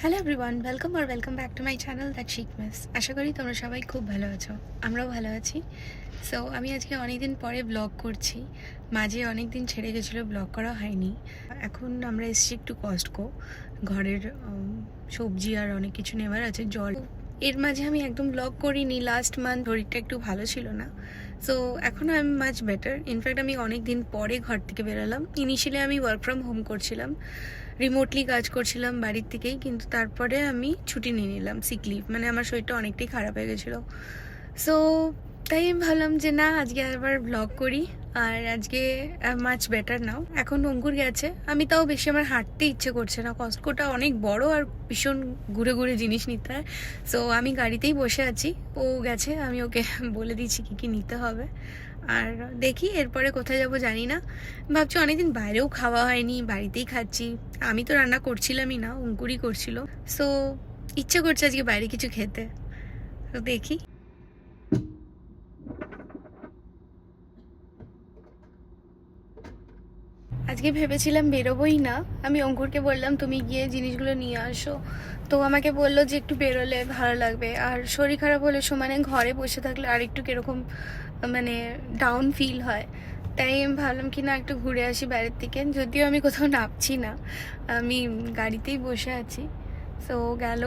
Hello everyone, welcome back to my channel that chic miss. আশা করি তোমরা সবাই খুব ভালো আছো, আমরাও ভালো আছি। সো আমি আজকে অনেক দিন পরে ব্লগ করছি। মাঝে অনেক দিন ছেড়ে গেছিলো, ব্লগ করা হয়নি। এখন আমরা এসেছি একটু কস্টকো, ঘরের সবজি আর অনেক কিছু নেওয়ার আছে, জল। এর মাঝে আমি একদম ব্লগ করিনি, লাস্ট মান্থ শরীরটা একটু ভালো ছিল না। সো এখন I am much better. In fact আমি অনেক দিন পরে ঘর থেকে বেরোলাম। ইনিশিয়ালি আমি ওয়ার্ক ফ্রম হোম করছিলাম, রিমোটলি কাজ করছিলাম বাড়ির থেকেই, কিন্তু তারপরে আমি ছুটি নিয়ে নিলাম, সিক লিভ। মানে আমার শরীরটা অনেকটাই খারাপ হয়ে গেছিলো। সো তাই আমি ভাবলাম যে না, আজকে আবার ব্লগ করি। আর আজকে মাচ বেটার নাও। এখন অঙ্কুর গেছে, আমি তাও বেশি আমার হাঁটতে ইচ্ছে করছে না, কস্টকোটা অনেক বড় আর ভীষণ ঘুরে ঘুরে জিনিস নিতে হয়। সো আমি গাড়িতেই বসে আছি, ও গেছে, আমি ওকে বলে দিচ্ছি কী কী নিতে হবে। আর দেখি এরপরে কোথায় যাব জানি না। ভাবছি অনেকদিন বাইরেও খাওয়া হয়নি, বাড়িতেই খাচ্ছি। আমি তো রান্না করছিলামই না, অঙ্কুরই করছিল। সো ইচ্ছে করছে আজকে বাইরে কিছু খেতে, তো দেখি। আজকে ভেবেছিলাম বেরোবোই না, আমি অঙ্কুরকে বললাম তুমি গিয়ে জিনিসগুলো নিয়ে আসো। তো আমাকে বললো যে একটু বেরোলে ভালো লাগবে, আর শরীর খারাপ হলে সমানে ঘরে বসে থাকলে আর একটু কীরকম মানে ডাউন ফিল হয়। তাই আমি ভাবলাম কি না, একটু ঘুরে আসি বাইরের থেকে। যদিও আমি কোথাও নামছি না, আমি গাড়িতেই বসে আছি। সো গেল,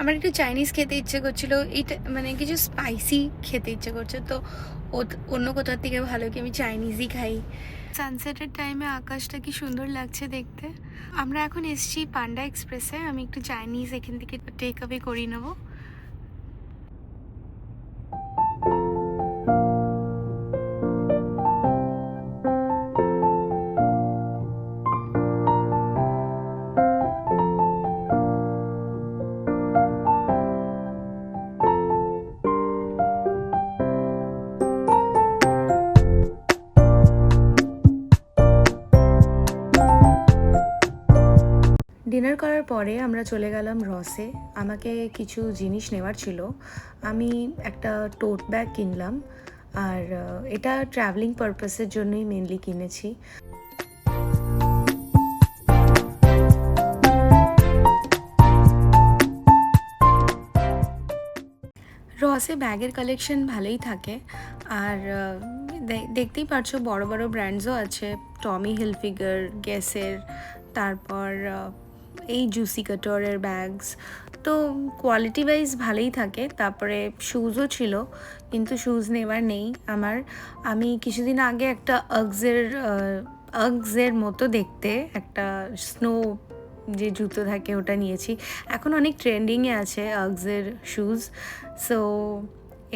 আমার একটু চাইনিজ খেতে ইচ্ছে করছিলো, এইটা মানে কিছু স্পাইসি খেতে ইচ্ছে করছে। তো অন্য কোথার থেকে ভালো কি আমি চাইনিজই খাই। সানসেটের টাইমে আকাশটা কি সুন্দর লাগছে দেখতে। আমরা এখন এসছি পান্ডা এক্সপ্রেসে, আমি একটু চাইনিজ এখান থেকে টেক অ্যাওয়ে করে নেবো। ডিনার করার পরে আমরা চলে গেলাম রসে। আমাকে কিছু জিনিস নেওয়ার ছিল। আমি একটা টোট ব্যাগ কিনলাম, আর এটা ট্রাভেলিং পারপাসের জন্যই মেনলি কিনেছি। রসে ব্যাগের কালেকশন ভালোই থাকে, আর দেখতেই পারছো বড় বড় ব্র্যান্ডসও আছে, টমি হিলফিগার, গেসের, তারপর এই জুসি কাটরের ব্যাগস। তো কোয়ালিটি ওয়াইজ ভালোই থাকে। তারপরে শ্যুজও ছিল, কিন্তু শ্যুজ নেওয়ার নেই আমার। আমি কিছুদিন আগে একটা আগসের মতো দেখতে একটা স্নো যে জুতো থাকে ওটা নিয়েছি। এখন অনেক ট্রেন্ডিংয়ে আছে আগসের শ্যুজ। সো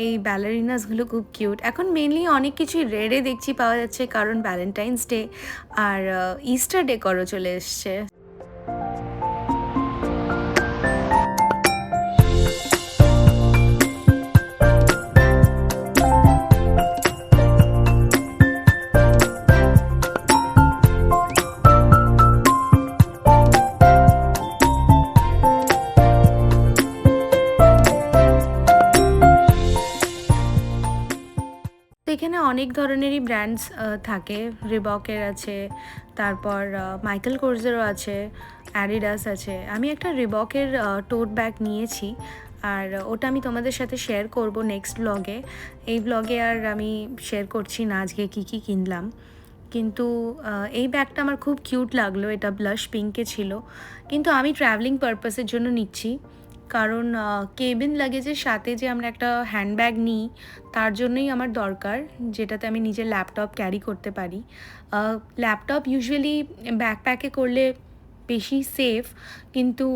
এই ব্যালারিনাসগুলো খুব কিউট। এখন মেনলি অনেক কিছুই রেডে দেখছি পাওয়া যাচ্ছে, কারণ ভ্যালেন্টাইন্স ডে আর ইস্টার ডেকরও চলে এসছে। তো এখানে অনেক ধরনেরই ব্র্যান্ডস থাকে, রিবকের আছে, তারপর মাইকেল কোর্সেরও আছে, অ্যাডিডাস আছে। আমি একটা রিবকের টোট ব্যাগ নিয়েছি, আর ওটা আমি তোমাদের সাথে শেয়ার করব নেক্সট ব্লগে। এই ব্লগে আর আমি শেয়ার করছি না আজকে কী কী কিনলাম, কিন্তু এই ব্যাগটা আমার খুব কিউট লাগলো। এটা ব্লাশ পিঙ্কে ছিল, কিন্তু আমি ট্রাভেলিং পারপাসের জন্য নিচ্ছি, কারণ কেবিন লাগেজের সাথে যে আমরা একটা হ্যান্ডব্যাগ নিই, তার জন্যই আমার দরকার, যেটাতে আমি নিজের ল্যাপটপ ক্যারি করতে পারি। ল্যাপটপ ইউজুয়ালি ব্যাকপ্যাকে করলে বেশি সেফ, কিন্তু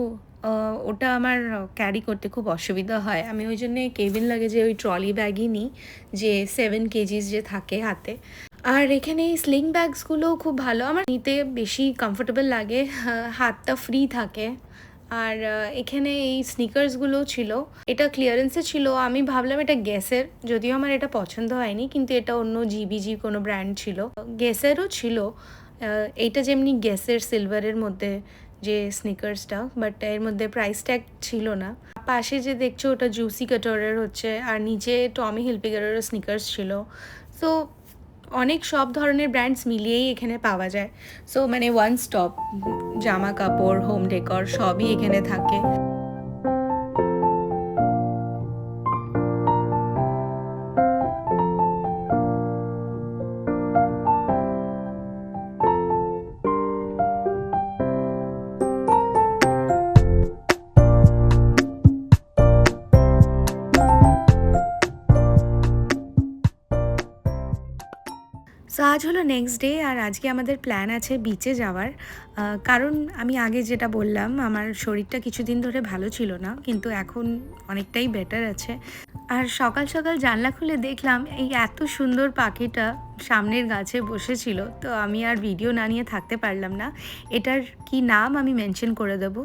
ওটা আমার ক্যারি করতে খুব অসুবিধা হয়। আমি ওই জন্যে কেবিন লাগেজে ওই ট্রলি ব্যাগই নিই, যে 7 কেজিস যে থাকে হাতে। আর এখানে এই স্লিং ব্যাগসগুলোও খুব ভালো, আমার নিতে বেশি কমফোর্টেবল লাগে, হাতটা ফ্রি থাকে। আর এখানে এই স্নিকার্সগুলোও ছিল, এটা ক্লিয়ারেন্সে ছিল। আমি ভাবলাম এটা গেসের, যদিও আমার এটা পছন্দ হয়নি, কিন্তু এটা অন্য জিবিজি কোনো ব্র্যান্ড ছিল। গেসেরও ছিল, এইটা যেমনি গেসের সিলভারের মধ্যে যে স্নিকার্সটা, বাট এর মধ্যে প্রাইস ট্যাগ ছিল না। পাশে যে দেখছো ওটা জুসি কাটরের হচ্ছে, আর নিচে টমি হিলফিগারেরও স্নিকার্স ছিল। সো অনেক সব ধরনের ব্র্যান্ডস মিলিয়েই এখানে পাওয়া যায়। সো মানে ওয়ান স্টপ, জামা কাপড়, হোম ডেকর সবই এখানে থাকে। সো আজ হলো নেক্সট ডে, আর আজকে আমাদের প্ল্যান আছে বিচে যাওয়ার। কারণ আমি আগে যেটা বললাম, আমার শরীরটা কিছুদিন ধরে ভালো ছিল না, কিন্তু এখন অনেকটাই বেটার আছে। আর সকাল সকাল জানলা খুলে দেখলাম এই এত সুন্দর পাখিটা সামনের গাছে বসেছিল। তো আমি আর ভিডিও না নিয়ে থাকতে পারলাম না। এটার কি নাম আমি মেনশন করে দেবো।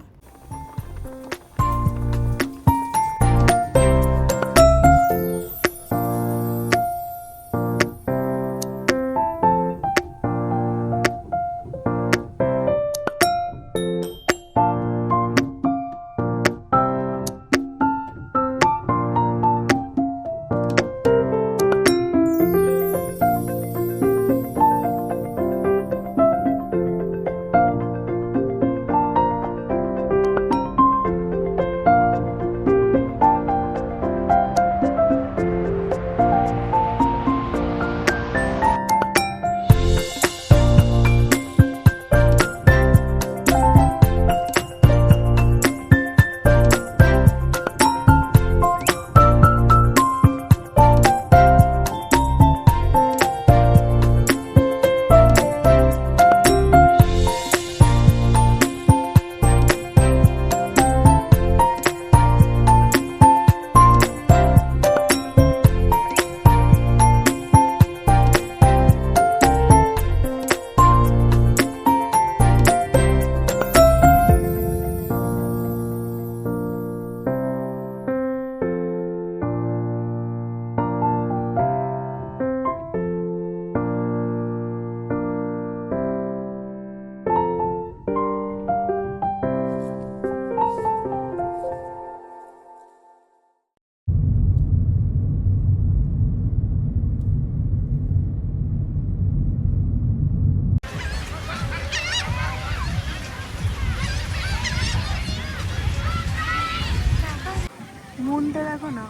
মনটা দেখো না।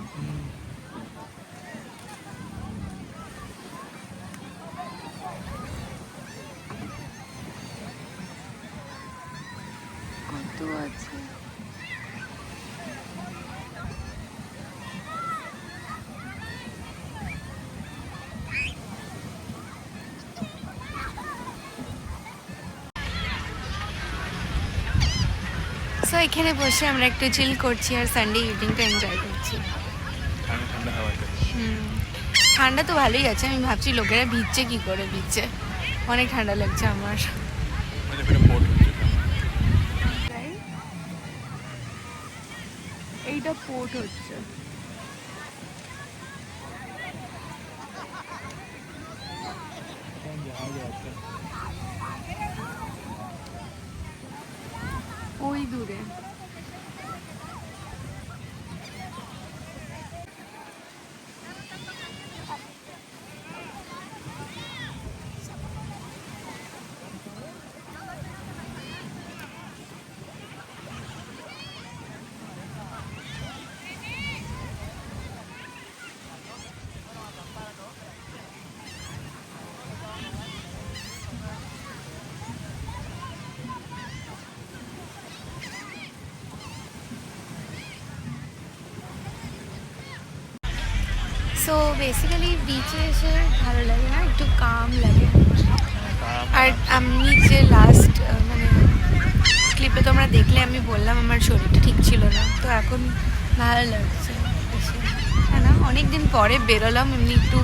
কত আছে। সো এখানে বসে আমরা একটু চিল করছি আর সানডে ইভিনিংটা এনজয় করছি। ঠান্ডা তো ভালোই আছে। আমি ভাবছি লোকেরা ভিজছে কি করে, ভিজছে অনেক ঠান্ডা লাগছে আমার। এইটা পোর্ট হচ্ছে। ওই দূরে সো বেসিক্যালি বিচে এসে ভালো লাগে না, একটু কাম লাগে। আর আমি যে লাস্ট মানে ক্লিপে তোমরা দেখলে আমি বললাম আমার শরীরটা ঠিক ছিল না, তো এখন ভালো লাগছে এসে। হ্যাঁ না, অনেক দিন পরে বেরোলাম, এমনি একটু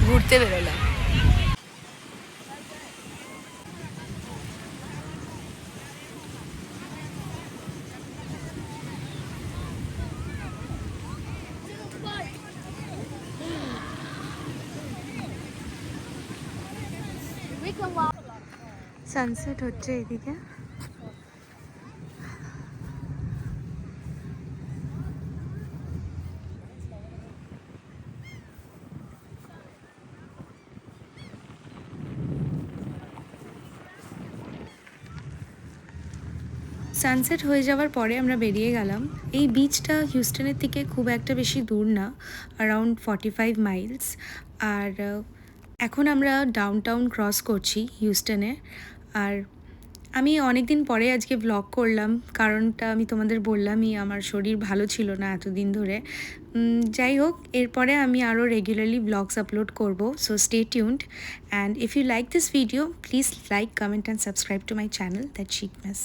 ঘুরতে বেরোলাম। সানসেট হচ্ছে এদিকে। সানসেট হয়ে যাওয়ার পরে আমরা বেরিয়ে গেলাম। এই বিচটা হিউস্টনের থেকে খুব একটা বেশি দূর না, অ্যারাউন্ড 45 মাইলস। আর এখন আমরা ডাউনটাউন ক্রস করছি হিউস্টনে। আর আমি অনেক দিন পরে আজকে ভ্লগ করলাম, কারণটা আমি তোমাদের বললামই, আমার শরীর ভালো ছিল না এতদিন ধরে। যাই হোক, এরপরে আমি আরও রেগুলারলি ব্লগস আপলোড করব, so stay tuned. And if you like this video, please like, comment and subscribe to my channel that chic miss.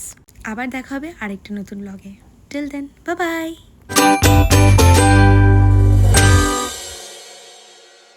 আবার দেখা হবে আরেকটা নতুন ব্লগে। Till then, bye by.